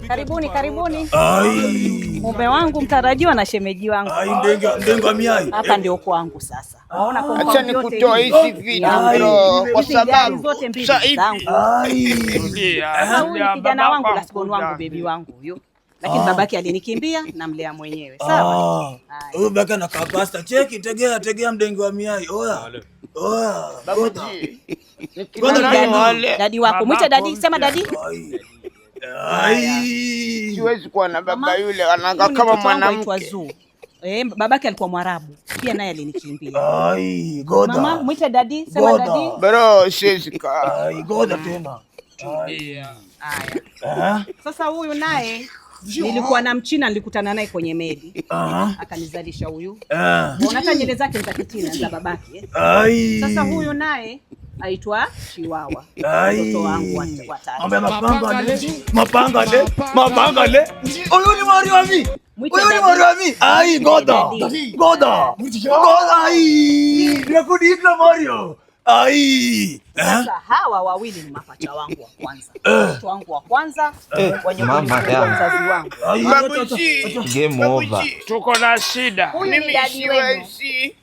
Karibuni, karibuni. Ai. Mume wangu mtarajiwa na shemeji wangu. Ai, ndenga miai. Hapa ndio kwangu sasa. Naona kwa acha nikutoa hizi vitu bro, kwa sababu zote mbili zangu. Ai. Huyu kijana wangu lasbon wangu baby wangu huyo. Lakini babake alinikimbia na mlea mwenyewe. Sawa? Huyu baka na kapasta. Cheki tegea mdengi wa miai. Oya. babuji. Dadi wako. Mwite dadi, sema dadi. Ai. Siwezi kuwa na baba yule anakaa kama mwanamke. Babake alikuwa Mwarabu. Pia naye alinikimbia. Ai, goda. Mama, mwite dadi, sema dadi. Bro, siwezi kaa. Ai, goda tena. Haya. Sasa huyu naye nilikuwa na Mchina, nilikutana naye kwenye meli. Akanizalisha huyu. Hata nywele zake za kitina za babake. Ai. Sasa huyu naye aitwa Chiwawa. Mtoto wangu wa tatu. Mapangale. Huyu ni Mariami. Ai, goda. Ai. Nakudikla Mario. Ai. Sasa hawa wawili ni mapacha wangu wa kwanza. Mtoto wangu wa kwanza wenye mzazi wangu. Babuji. Game over. Tuko na shida. Mimi siwezi.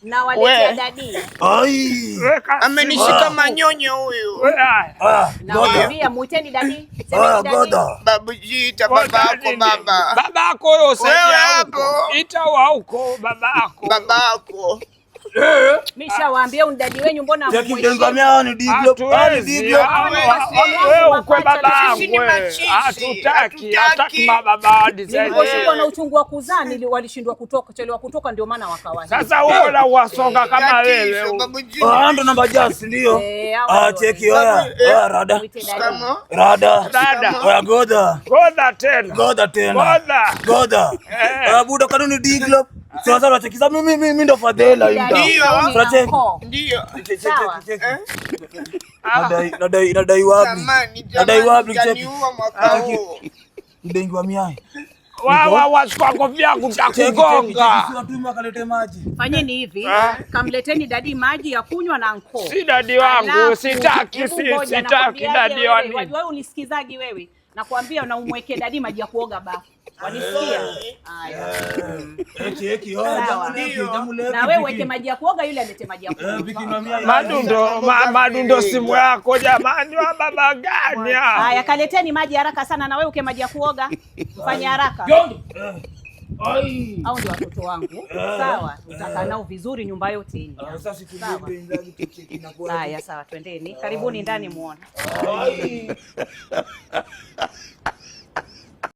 Na waletea dadi. Ai. Amenishika manyonyo huyu. Na waambia muiteni dadi. Sema dadi. Babuji, ita babako baba. Babako wewe hapo. Ita wa huko babako. Babako. Mishawaambia undadi wenyu mbona mwengamia ni diglo. Wewe ukwe babangu. Hatutaki mababa design. Nilikuwa na uchungu wa kuzaa, walishindwa chelewa kutoka ndio maana wakawahi. Sasa uko na wasonga kama wewe. Ndo namba jasi ndio. Cheki oya. Rada. Oya goda. Goda tena. Goda. Buda kanuni diglo. Sasa unachekiza mimi ndo fadhela ndio. Nadai wapi? Mdengi wa miai. Waswako vyangu nitakugonga. Fanyeni hivi, kamleteni dadi maji ya kunywa na nko. Si dadi wangu, sitaki dadi wangu. Wewe unisikizaji wewe? Nakwambia na umweke dadi maji ya kuoga bafu. Wanisikia? Haya. Na wewe weke maji ya kuoga, yule alete maji ya kuoga. Madundo simu yako jamani, wa baba gani? Haya, kaleteni maji haraka sana, na wewe uke maji ya kuoga. Mfanye haraka. Au ndio watoto wangu. Sawa, utakaa nao vizuri nyumba yote hii. Haya, sawa, twendeni. Karibuni ndani muone.